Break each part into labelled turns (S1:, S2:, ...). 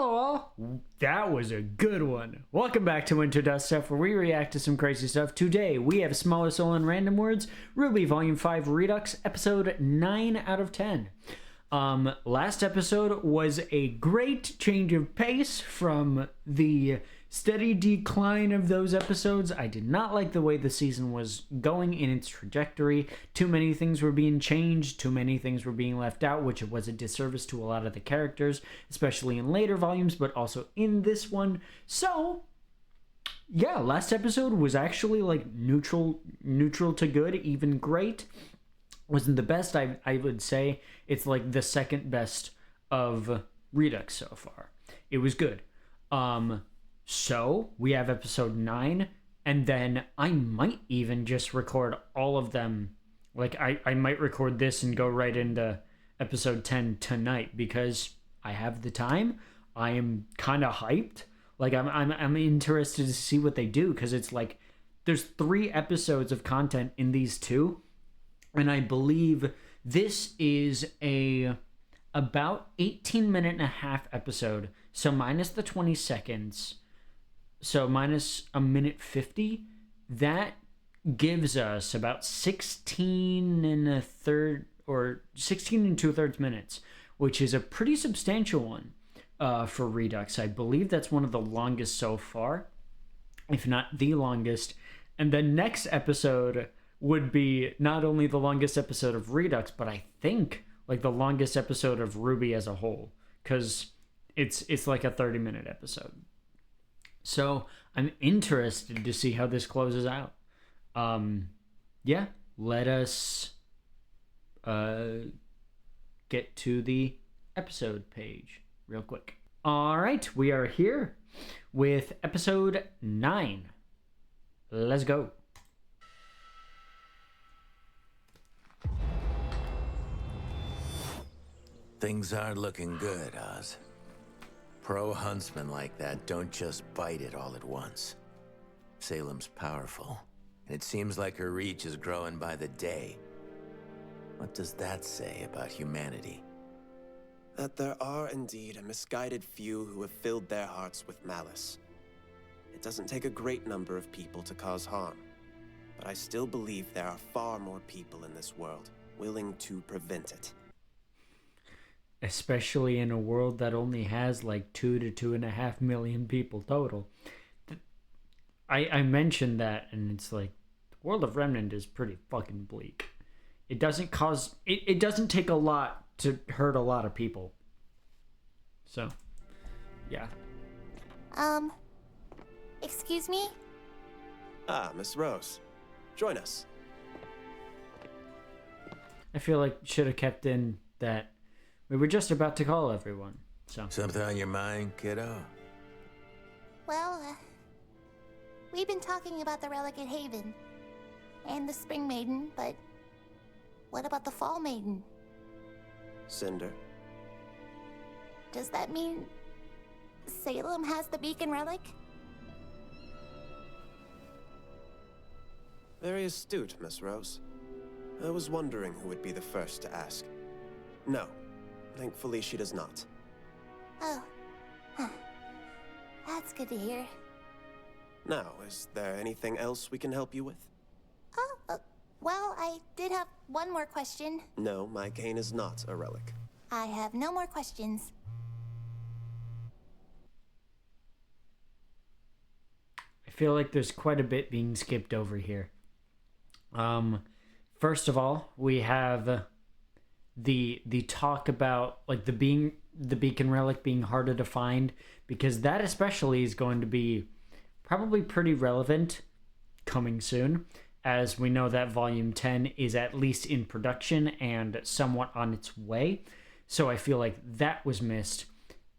S1: Hello all! That was a good one. Welcome back to Winter Dust Stuff, where we react to some crazy stuff. Today, we have Smaller Soul and Random Words, RWBY Volume 5 Redux, episode 9 out of 10. Last episode was a great change of pace from the steady decline of those episodes. I did not like the way the season was going in its trajectory. Too many things were being changed, too many things were being left out, which was a disservice to a lot of the characters, especially in later volumes, but also in this one. So, yeah, last episode was actually like neutral to good, even great. Wasn't the best. I would say it's like the second best of Redux so far. It was good. So we have episode 9, and then I might even just record all of them. Like I might record this and go right into episode 10 tonight because I have the time. I am kind of hyped. Like I'm interested to see what they do, because it's like there's 3 episodes of content in these 2. And I believe this is a about 18-minute and a half episode. So minus the 20 seconds, so minus a minute 50, that gives us about 16 and 2/3 minutes, which is a pretty substantial one for Redux. I believe that's one of the longest so far, if not the longest. And the next episode would be not only the longest episode of Redux, but I think like the longest episode of RWBY as a whole, because it's like a 30-minute episode. So I'm interested to see how this closes out. Yeah, let us get to the episode page real quick. All right, we are here with episode 9. Let's go.
S2: Things aren't looking good, Oz. Pro huntsmen like that don't just bite it all at once. Salem's powerful, and it seems like her reach is growing by the day. What does that say about humanity?
S3: That there are indeed a misguided few who have filled their hearts with malice. It doesn't take a great number of people to cause harm, but I still believe there are far more people in this world willing to prevent it.
S1: Especially in a world that only has like 2 to 2.5 million people total. I mentioned that, and it's like, the world of Remnant is pretty fucking bleak. It doesn't cause... It doesn't take a lot to hurt a lot of people. So, yeah.
S4: Excuse me?
S3: Ah, Miss Rose. Join us.
S1: I feel like should have kept in that we were just about to call everyone, so.
S2: Something on your mind, kiddo?
S4: Well, we've been talking about the Relic at Haven and the Spring Maiden, but what about the Fall Maiden?
S3: Cinder.
S4: Does that mean Salem has the Beacon Relic?
S3: Very astute, Miss Rose. I was wondering who would be the first to ask. No, thankfully she does not.
S4: Oh, huh. That's good to hear.
S3: Now, is there anything else we can help you with?
S4: Oh, well, I did have one more question.
S3: No, my cane is not a relic.
S4: I have no more questions.
S1: I feel like there's quite a bit being skipped over here. First of all, we have the talk about like the Beacon Relic being harder to find, because that especially is going to be probably pretty relevant coming soon, as we know that Volume 10 is at least in production and somewhat on its way. So I feel like that was missed.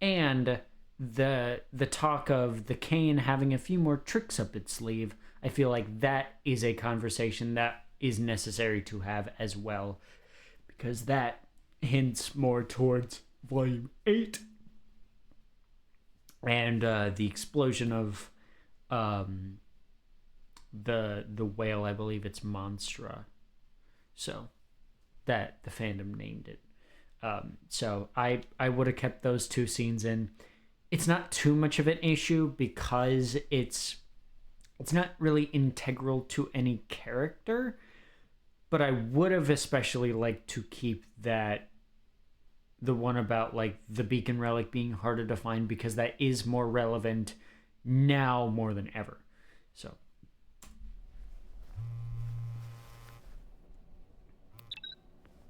S1: And the talk of the cane having a few more tricks up its sleeve, I feel like that is a conversation that is necessary to have as well, because that hints more towards Volume 8 and the explosion of the whale. I believe it's Monstra, so that the fandom named it. So I would have kept those 2 scenes in. it's not too much of an issue because it's not really integral to any character, but I would have especially liked to keep that, the one about like the beacon relic being harder to find, because that is more relevant now more than ever. So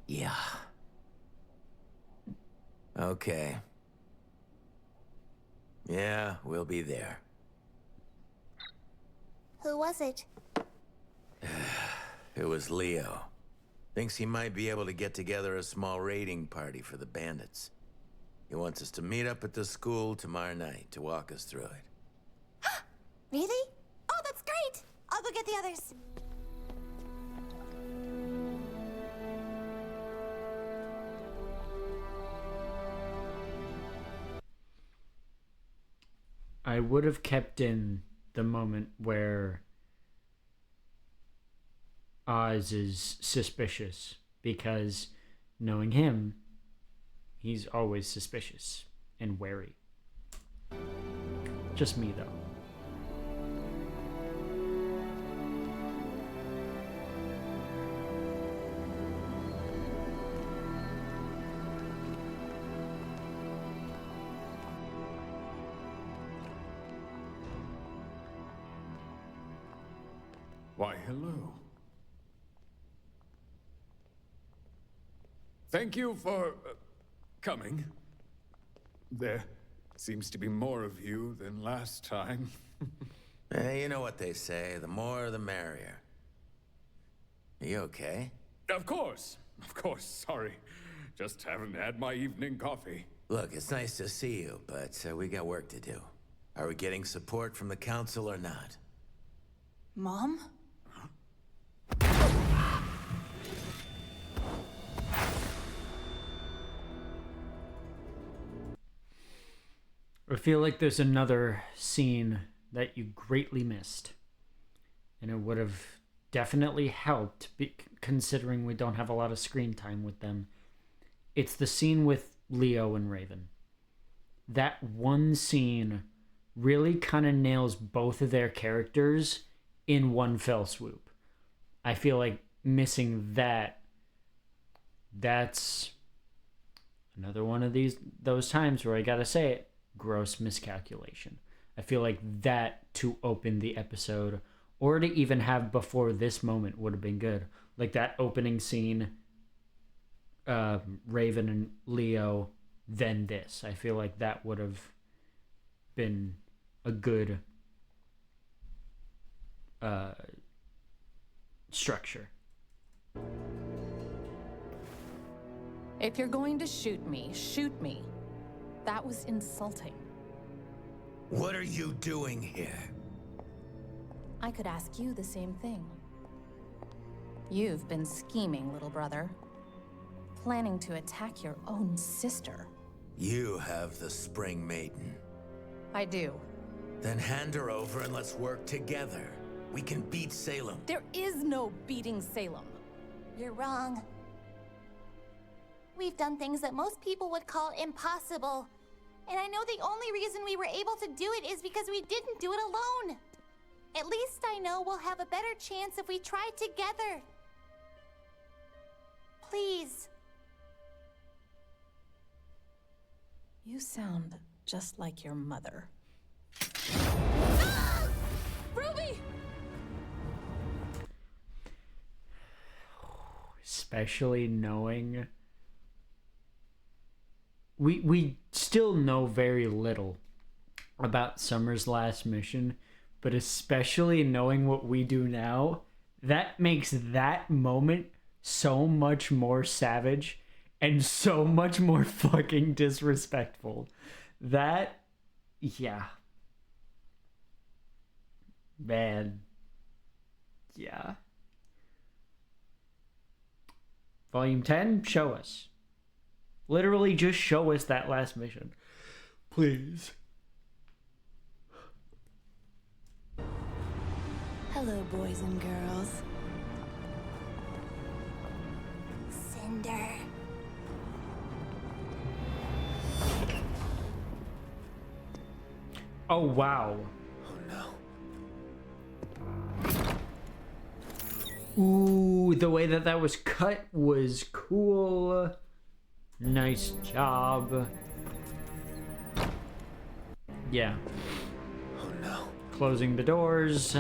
S2: Yeah. Okay. Yeah, we'll be there.
S4: Who was it?
S2: It was Leo. Thinks he might be able to get together a small raiding party for the bandits. He wants us to meet up at the school tomorrow night to walk us through it.
S4: Really? Oh, that's great! I'll go get the others.
S1: I would have kept in the moment where Oz is suspicious, because knowing him, he's always suspicious and wary. Just me, though.
S5: Why, hello. Thank you for coming. There seems to be more of you than last time.
S2: You know what they say, the more the merrier. Are you okay?
S5: Of course. Sorry. Just haven't had my evening coffee.
S2: Look, it's nice to see you, but we got work to do. Are we getting support from the council or not?
S6: Mom?
S1: I feel like there's another scene that you greatly missed, and it would have definitely helped, considering we don't have a lot of screen time with them. It's the scene with Leo and Raven. That one scene really kind of nails both of their characters in one fell swoop. I feel like missing that's another one of those times where I gotta say it, gross miscalculation. I feel like that to open the episode, or to even have before this moment, would have been good. Like that opening scene, Raven and Leo, then this. I feel like that would have been a good structure.
S6: If you're going to shoot me, shoot me. That was insulting.
S2: What are you doing here?
S6: I could ask you the same thing. You've been scheming, little brother. Planning to attack your own sister.
S2: You have the Spring Maiden.
S6: I do.
S2: Then hand her over and let's work together. We can beat Salem.
S6: There is no beating Salem.
S4: You're wrong. We've done things that most people would call impossible. And I know the only reason we were able to do it is because we didn't do it alone. At least I know we'll have a better chance if we try together. Please.
S6: You sound just like your mother. Ruby!
S1: Especially knowing we still know very little about Summer's last mission, but especially knowing what we do now, that makes that moment so much more savage and so much more fucking disrespectful. That, yeah. Man. Yeah. Volume 10, show us. Literally just show us that last mission. Please.
S7: Hello, boys and girls.
S1: Oh, wow.
S3: Oh no.
S1: Ooh, the way that was cut was cool. Nice job. Yeah.
S3: Oh no.
S1: Closing the doors.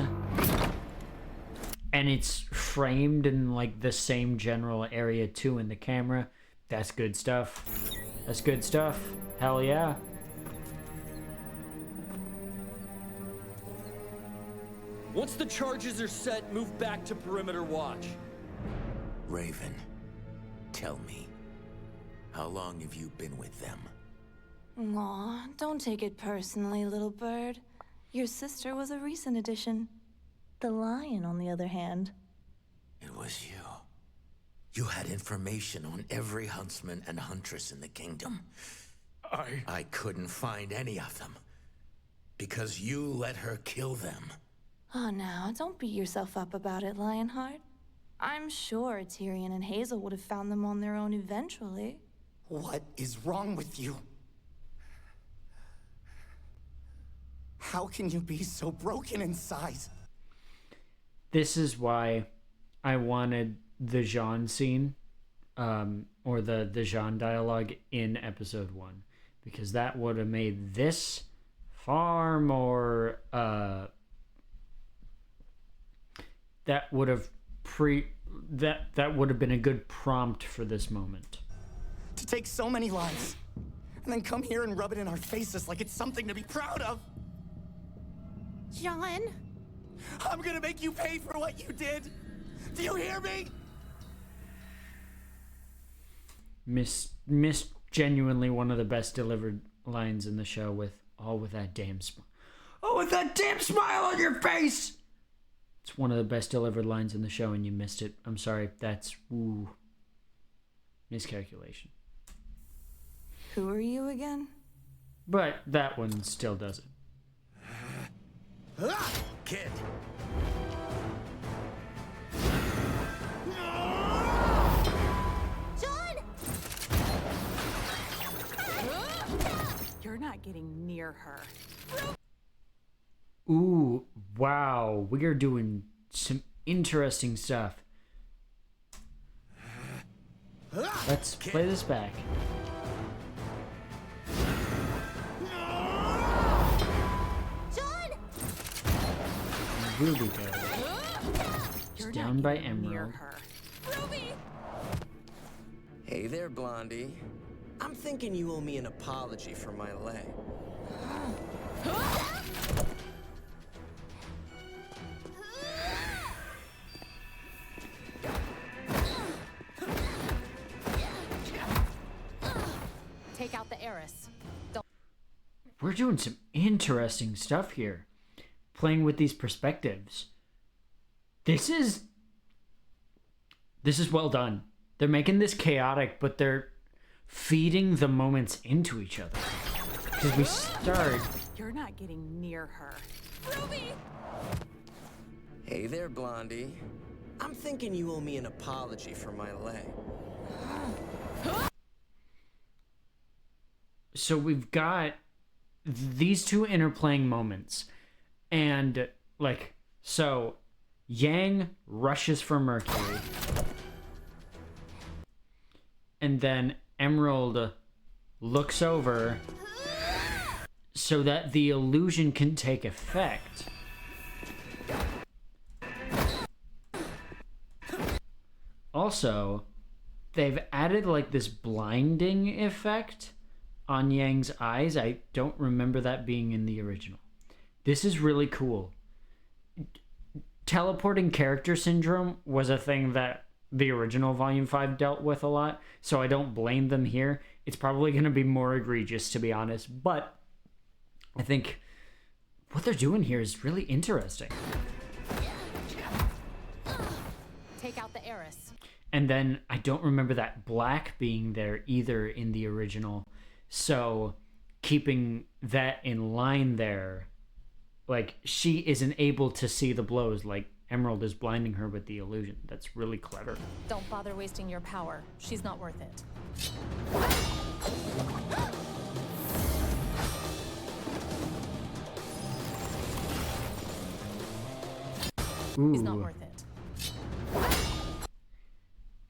S1: And it's framed in like the same general area too in the camera. That's good stuff. That's good stuff. Hell yeah.
S8: Once the charges are set, move back to perimeter watch.
S2: Raven, tell me, how long have you been with them?
S7: Aw, don't take it personally, little bird. Your sister was a recent addition. The lion, on the other hand.
S2: It was you. You had information on every huntsman and huntress in the kingdom. I couldn't find any of them. Because you let her kill them.
S7: Oh, now, don't beat yourself up about it, Lionheart. I'm sure Tyrion and Hazel would have found them on their own eventually.
S9: What is wrong with you? How can you be so broken inside?
S1: This is why I wanted the Jean scene, or the Jean dialogue in episode 1, because that would have made this far more. That would have that would have been a good prompt for this moment.
S9: To take so many lives, and then come here and rub it in our faces like it's something to be proud of.
S4: John?
S9: I'm gonna make you pay for what you did. Do you hear me?
S1: Miss genuinely one of the best delivered lines in the show, with that damn smile. Oh, with that damn smile on your face! It's one of the best delivered lines in the show, and you missed it. I'm sorry. That's miscalculation.
S7: Who are you again?
S1: But that one still does it.
S2: Kid!
S4: John!
S10: You're not getting near her.
S1: Ooh, wow. We are doing some interesting stuff. Let's play this back.
S4: John!
S1: RWBY goes. It's down by Emerald.
S4: Ruby!
S11: Hey there, Blondie. I'm thinking you owe me an apology for my leg.
S6: Take out the heiress.
S1: We're doing some interesting stuff here. Playing with these perspectives. This is well done. They're making this chaotic, but they're feeding the moments into each other. Because we start...
S10: You're not getting near her.
S4: Ruby!
S11: Hey there, Blondie. I'm thinking you owe me an apology for my leg.
S1: So we've got these two interplaying moments. And, like, so Yang rushes for Mercury. And then Emerald looks over so that the illusion can take effect. Also, they've added like this blinding effect on Yang's eyes. I don't remember that being in the original. This is really cool. Teleporting character syndrome was a thing that the original Volume 5 dealt with a lot, so I don't blame them here. It's probably going to be more egregious, to be honest, but I think what they're doing here is really interesting.
S6: Take out the heiress.
S1: And then I don't remember that black being there either in the original, so keeping that in line there, like she isn't able to see the blows, like Emerald is blinding her with the illusion. That's really clever.
S6: Don't bother wasting your power. She's not worth it.
S1: Ooh.
S6: He's not worth it.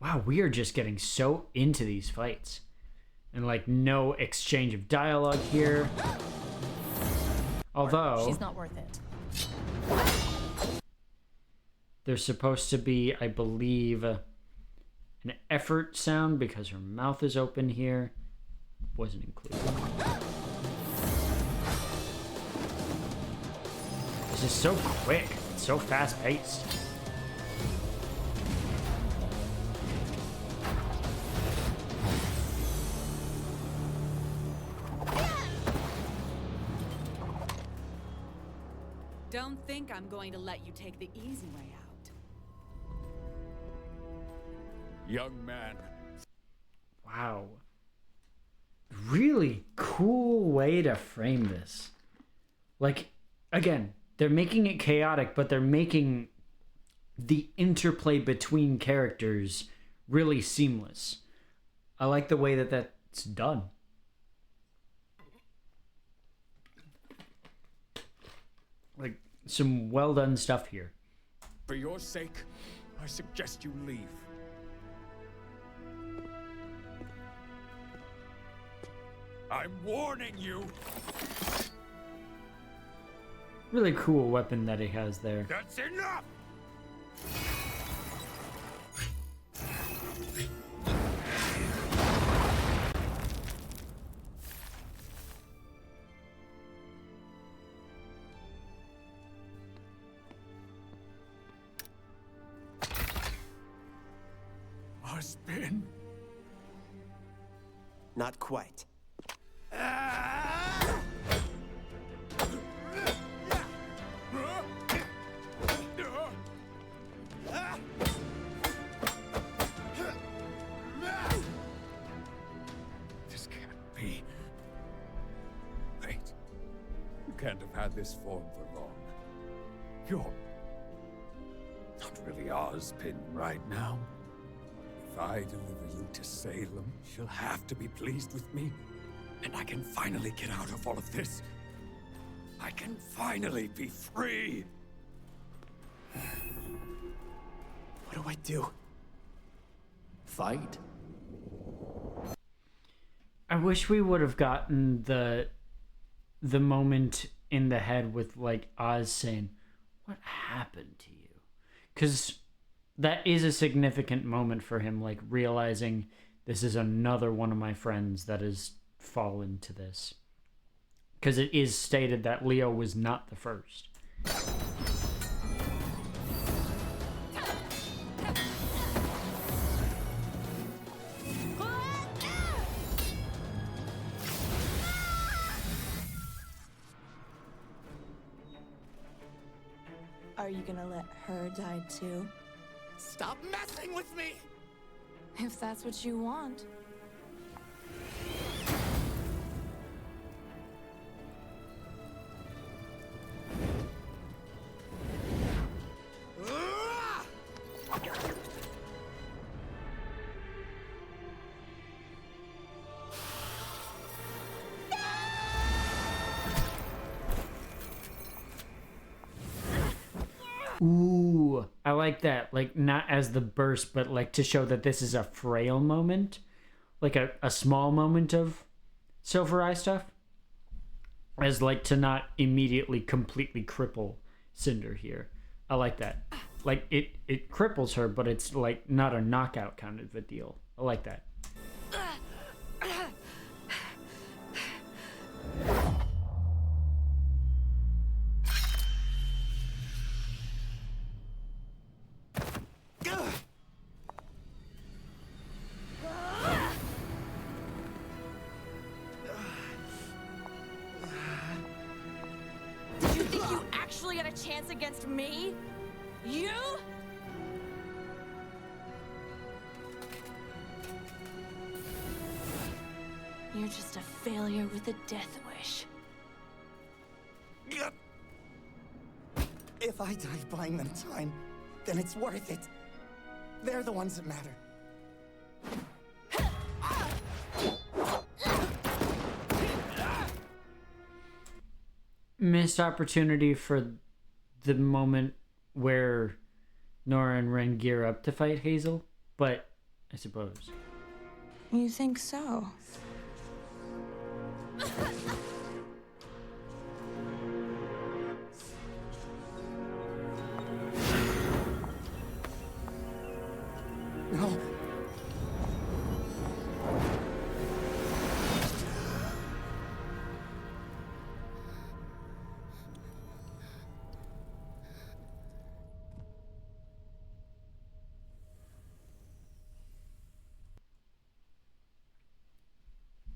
S1: Wow, we are just getting so into these fights. And like no exchange of dialogue here. Although
S6: she's not worth it.
S1: There's supposed to be, I believe, an effort sound because her mouth is open here. Wasn't included. This is so quick. It's so fast paced.
S10: Don't think I'm going to let you take the easy way out.
S5: Young man.
S1: Wow. Really cool way to frame this. Like, again, they're making it chaotic, but they're making the interplay between characters really seamless. I like the way that that's done. Like, some well done stuff here.
S5: For your sake, I suggest you leave. I'm warning you.
S1: Really cool weapon that he has there.
S5: That's enough! Spin?
S3: Not quite.
S5: This can't be. Wait. You can't have had this form for long. You're not really Ozpin right now. If I deliver you to Salem, she'll have to be pleased with me. And I can finally get out of all of this. I can finally be free.
S3: What do I do?
S2: Fight?
S1: I wish we would have gotten the moment in the head with like Oz saying, "What happened to you?" Because that is a significant moment for him, like realizing this is another one of my friends that has fallen to this. Because it is stated that Leo was not the first.
S7: Are you gonna let her die too?
S9: Stop messing with me!
S7: If that's what you want.
S1: Ooh, I like that. Like, not as the burst, but like to show that this is a frail moment. Like a small moment of Silver Eye stuff. As like to not immediately completely cripple Cinder here. I like that. Like, it cripples her, but it's like not a knockout kind of a deal. I like that.
S12: Did you think you actually had a chance against me? You?
S7: You're just a failure with a death wish.
S9: If I die buying them time, then it's worth it. They're the ones that matter.
S1: Missed opportunity for the moment where Nora and Ren gear up to fight Hazel, but I suppose.
S7: You think so?
S9: No.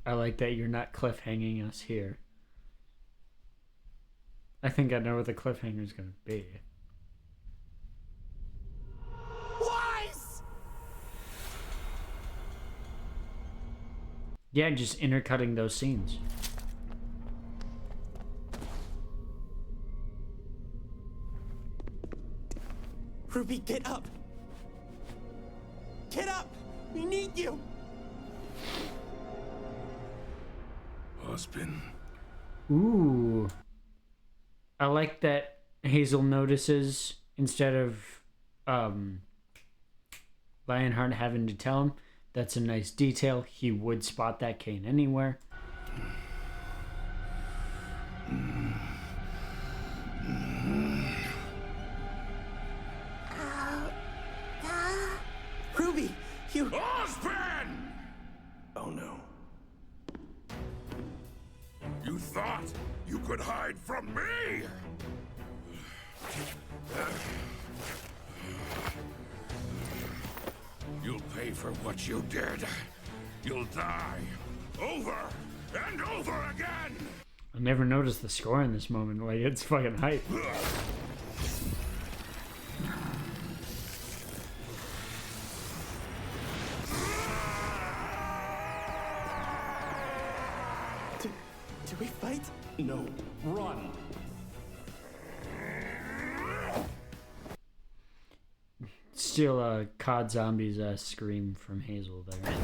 S1: I like that you're not cliffhanging us here. I think I know what the cliffhanger is going to be.
S9: Wise!
S1: Yeah, just intercutting those scenes.
S9: Ruby, get up! Get up! We need you!
S5: Husband.
S1: Ooh. I like that Hazel notices instead of Lionheart having to tell him. That's a nice detail. He would spot that cane anywhere.
S9: Ruby, you...
S5: Husband!
S3: Oh no.
S5: You thought you could hide from me? You'll pay for what you did. You'll die over and over again.
S1: I never noticed the score in this moment. Like, it's fucking hype.
S9: Do we fight?
S8: No. Run.
S1: Still a COD Zombies scream from Hazel there.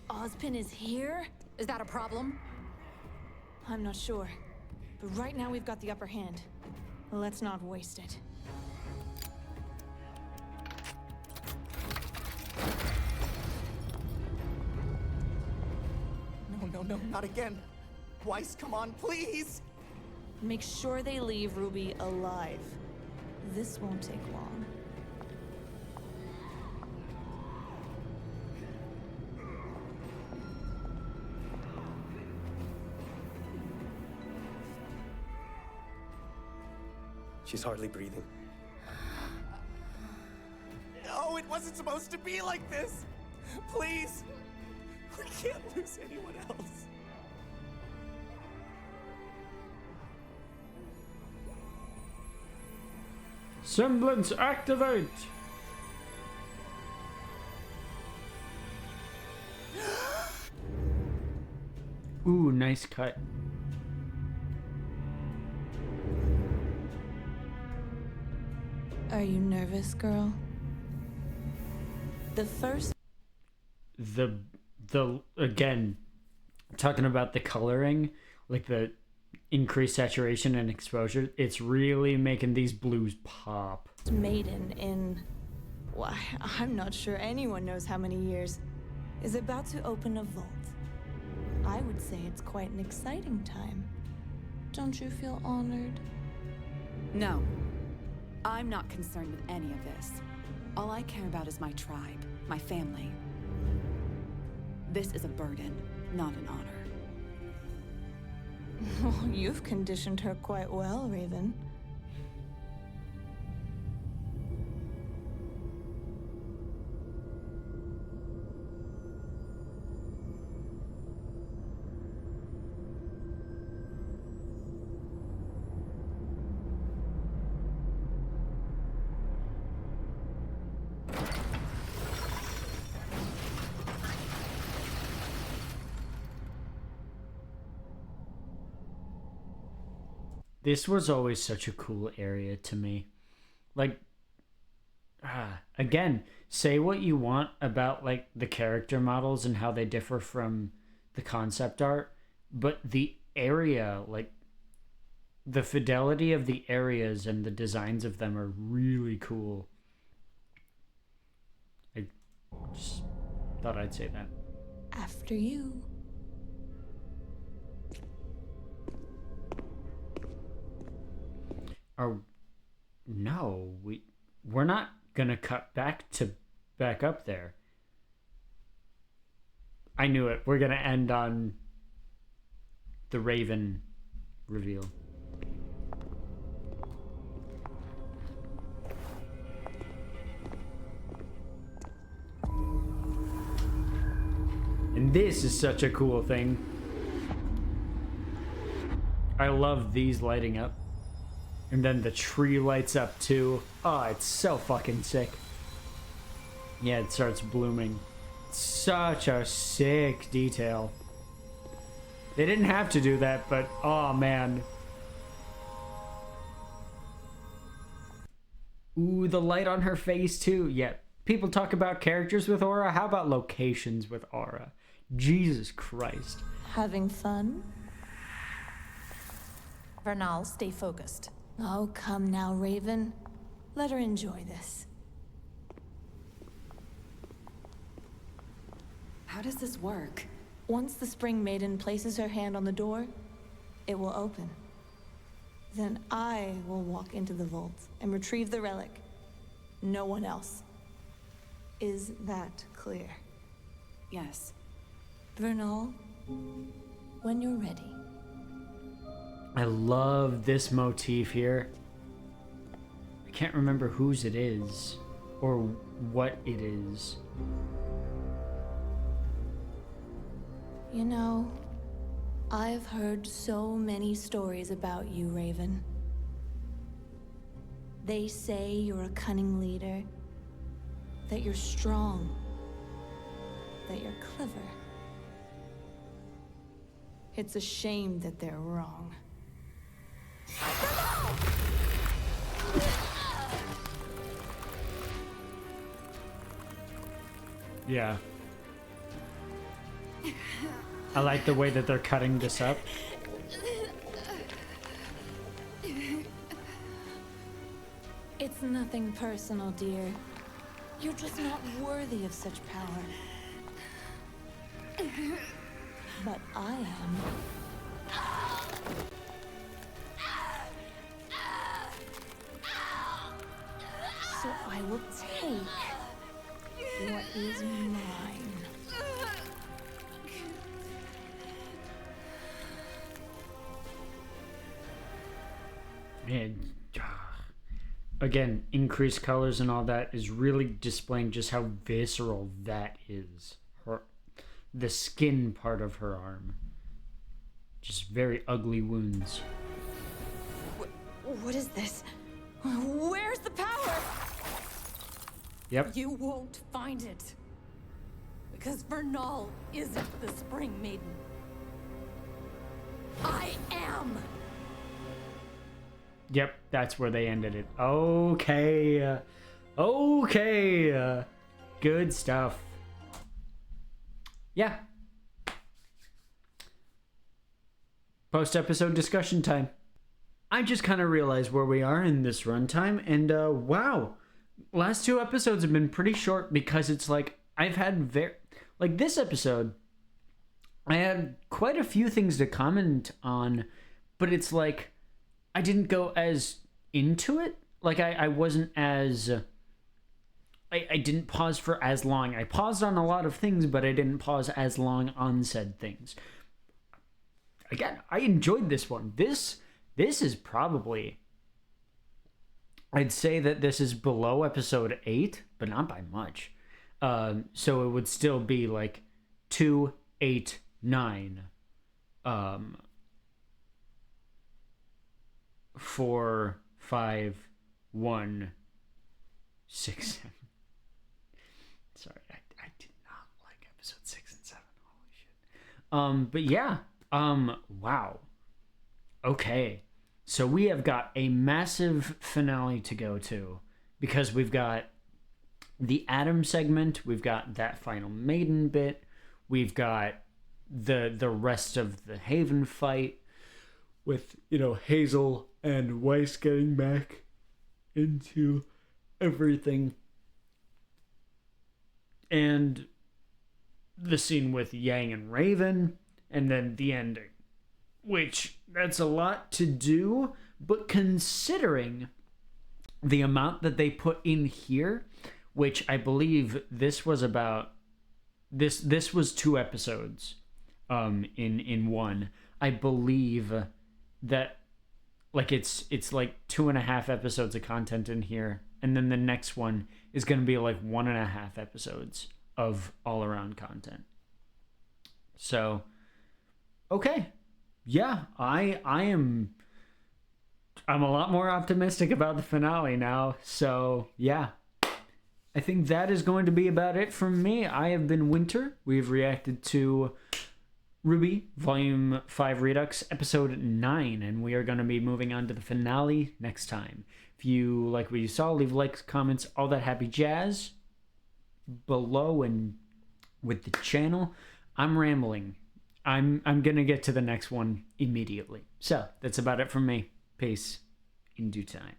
S12: Ozpin is here? Is that a problem?
S7: I'm not sure. But right now we've got the upper hand. Let's not waste it.
S9: No, not again. Weiss, come on, please!
S7: Make sure they leave Ruby alive. This won't take long.
S3: She's hardly breathing.
S9: No, it wasn't supposed to be like this! Please! We can't lose anyone else.
S1: Semblance activate! Ooh, nice cut.
S7: Are you nervous, girl? The first...
S1: The again, talking about the coloring, like the increased saturation and exposure, it's really making these blues pop.
S7: maiden in... Why, I'm not sure anyone knows how many years, is about to open a vault. I would say it's quite an exciting time. Don't you feel honored?
S10: No. I'm not concerned with any of this. All I care about is my tribe, my family. This is a burden, not an honor.
S7: Well, you've conditioned her quite well, Raven.
S1: This was always such a cool area to me. Like, again, say what you want about like the character models and how they differ from the concept art, but the area, like, the fidelity of the areas and the designs of them are really cool. I just thought I'd say that.
S7: After you.
S1: No, we're not gonna cut back up there. I knew it. We're gonna end on the Raven reveal. And this is such a cool thing. I love these lighting up. And then the tree lights up too. Oh, it's so fucking sick. Yeah, it starts blooming. Such a sick detail. They didn't have to do that, but oh man. Ooh, the light on her face too. Yeah, people talk about characters with aura. How about locations with aura? Jesus Christ.
S7: Having fun?
S6: Vernal, stay focused.
S7: Oh, come now, Raven. Let her enjoy this.
S10: How does this work?
S7: Once the Spring Maiden places her hand on the door, it will open. Then I will walk into the vault and retrieve the relic. No one else. Is that clear?
S10: Yes.
S7: Vernal, when you're ready.
S1: I love this motif here. I can't remember whose it is or what it is.
S7: You know, I've heard so many stories about you, Raven. They say you're a cunning leader, that you're strong, that you're clever. It's a shame that they're wrong.
S1: Yeah. I like the way that they're cutting this up.
S7: It's nothing personal, dear. You're just not worthy of such power. But I am. So I will take what is mine.
S1: Man, again, increased colors and all that is really displaying just how visceral that is. The skin part of her arm. Just very ugly wounds.
S12: What is this? Where's the power?
S1: Yep.
S6: You won't find it. Because Vernal isn't the Spring Maiden. I am!
S1: Yep, that's where they ended it. Okay. Okay. Good stuff. Yeah. Post-episode discussion time. I just kind of realized where we are in this runtime, and wow. Last two episodes have been pretty short because it's like, I've had like this episode, I had quite a few things to comment on, but it's like, I didn't go as into it. Like, I wasn't as... I didn't pause for as long. I paused on a lot of things, but I didn't pause as long on said things. Again, I enjoyed this one. This is probably... I'd say that this is below episode 8, but not by much. So it would still be like 2, 8, 9. 4, 5, 1, 6, 7. Sorry, I did not like episode 6 and 7. Holy shit. But yeah. Wow. Okay. So we have got a massive finale to go to because we've got the Adam segment, we've got that final Maiden bit, we've got the rest of the Haven fight. with, you know, Hazel and Weiss getting back into everything. And the scene with Yang and Raven, and then the ending. Which, that's a lot to do, but considering the amount that they put in here, which I believe this was about, this was 2 episodes in one. I believe that like it's like 2.5 episodes of content in here, and then the next one is going to be like 1.5 episodes of all around content. So, okay. Yeah, I'm a lot more optimistic about the finale now. So, yeah. I think that is going to be about it from me. I have been Winter. We've reacted to RWBY Volume 5 Redux Episode 9, and we are going to be moving on to the finale next time. If you like what you saw, leave likes, comments, all that happy jazz below and with the channel. I'm rambling. I'm going to get to the next one immediately. So, that's about it from me. Peace in due time.